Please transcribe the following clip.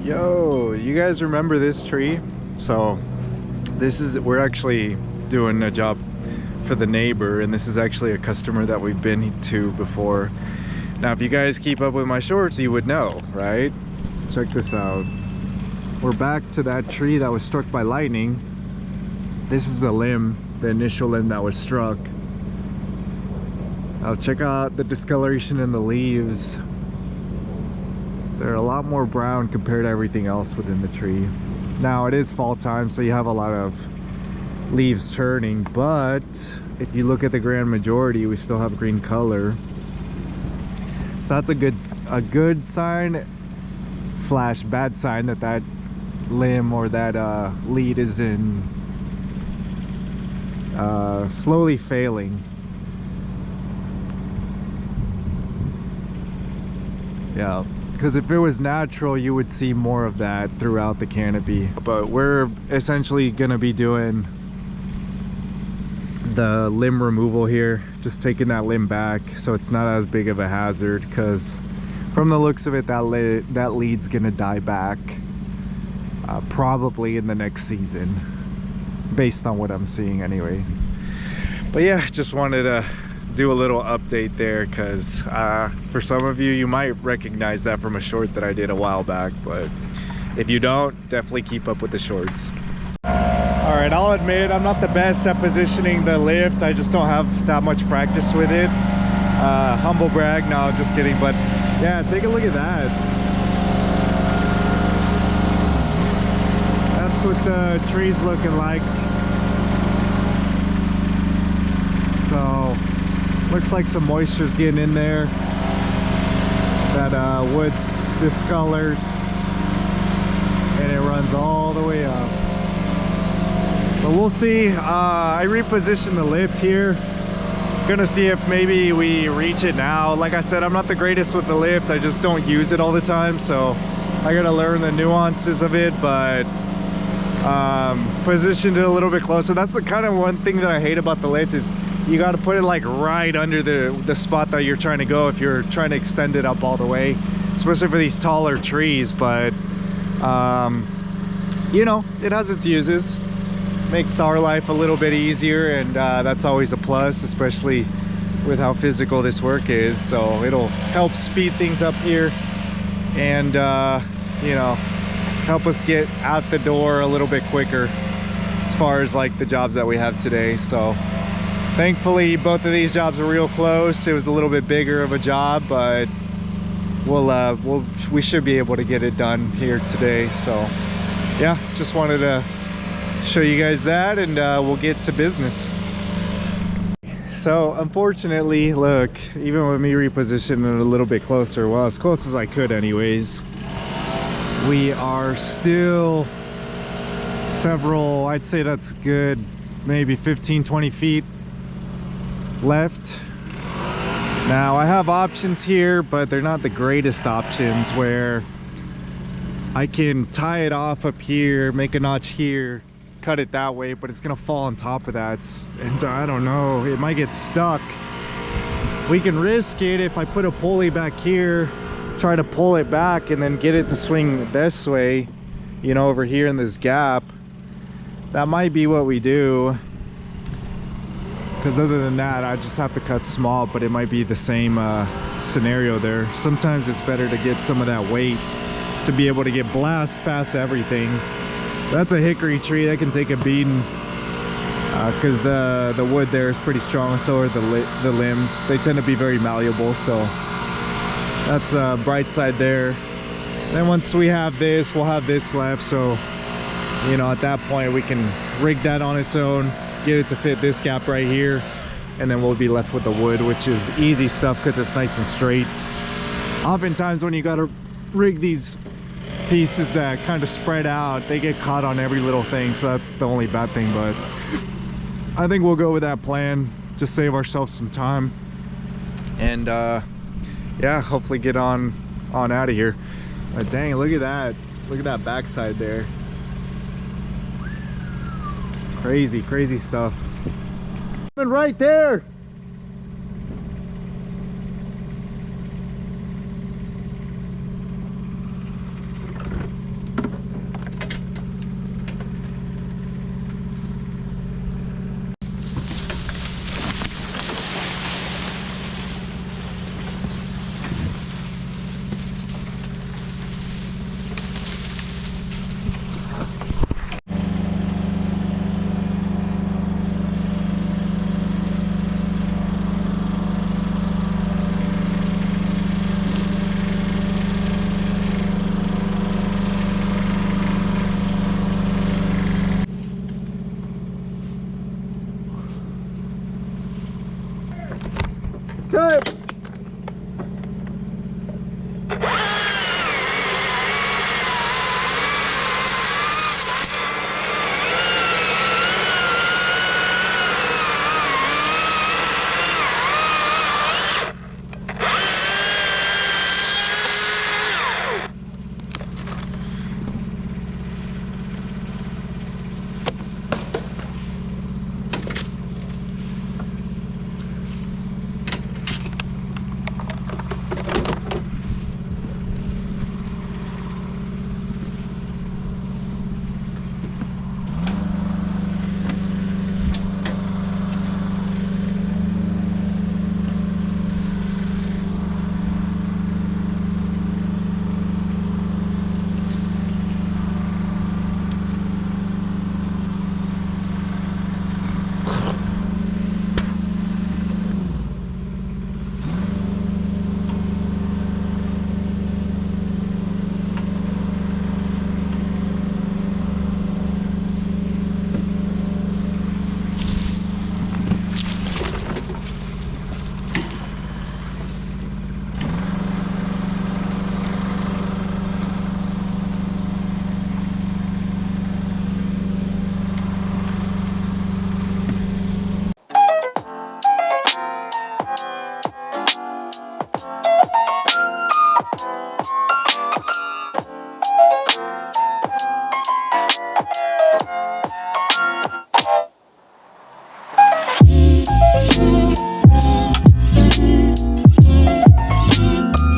Yo, you guys remember this tree? So we're actually doing a job for the neighbor, and this is actually a customer that we've been to before. Now if you guys keep up with my shorts, you would know, right? Check this out. We're back to that tree that was struck by lightning. This is the limb, the initial limb that was struck. Now check out the discoloration in the leaves. They're a lot more brown compared to everything else within the tree. Now it is fall time, so you have a lot of leaves turning, but if you look at the grand majority, we still have green color. So that's a good sign slash bad sign that that limb or that lead is in slowly failing. Yeah, because if it was natural, you would see more of that throughout the canopy. But we're essentially gonna be doing the limb removal here, just taking that limb back so it's not as big of a hazard, because from the looks of it, that lead's gonna die back probably in the next season, based on what I'm seeing anyways. But yeah, just wanted to do a little update there, because for some of you, you might recognize that from a short that I did a while back, but if you don't, definitely keep up with the shorts. All right, I'll admit I'm not the best at positioning the lift. I just don't have that much practice with it. Humble brag, no, just kidding. But yeah, take a look at that. That's what the tree's looking like. So looks like some moisture's getting in there. That wood's discolored, and it runs all the way up. But we'll see. I repositioned the lift here. Gonna see if maybe we reach it now. Like I said, I'm not the greatest with the lift. I just don't use it all the time, so I gotta learn the nuances of it. But positioned it a little bit closer. That's the kind of one thing that I hate about the lift, is you got to put it like right under the spot that you're trying to go if you're trying to extend it up all the way, especially for these taller trees. But you know, it has its uses. Makes our life a little bit easier, and that's always a plus, especially with how physical this work is. So it'll help speed things up here, and you know, help us get out the door a little bit quicker as far as like the jobs that we have today. So thankfully both of these jobs were real close. It was a little bit bigger of a job, but we should be able to get it done here today. So yeah, just wanted to show you guys that, and we'll get to business. So unfortunately, look, even with me repositioning it a little bit closer, well, as close as I could anyways, we are still several, I'd say that's good, maybe 15-20 feet left. Now I have options here, but they're not the greatest options, where I can tie it off up here, make a notch here, cut it that way, but it's gonna fall on top of that, and I don't know, it might get stuck. We can risk it if I put a pulley back here, try to pull it back and then get it to swing this way, you know, over here in this gap. That might be what we do, because other than that, I just have to cut small. But it might be the same scenario there. Sometimes it's better to get some of that weight to be able to get blast past everything. That's a hickory tree that can take a beating, because the wood there is pretty strong, so are the limbs. They tend to be very malleable, so that's a bright side there. Then once we have this, we'll have this left, so you know, at that point we can rig that on its own, get it to fit this gap right here, and then we'll be left with the wood, which is easy stuff because it's nice and straight. Oftentimes when you got to rig these pieces that kind of spread out, they get caught on every little thing, so that's the only bad thing. But I think we'll go with that plan, just save ourselves some time, and yeah, hopefully get on out of here. But dang, look at that backside there. Crazy stuff. Right there. subscribe.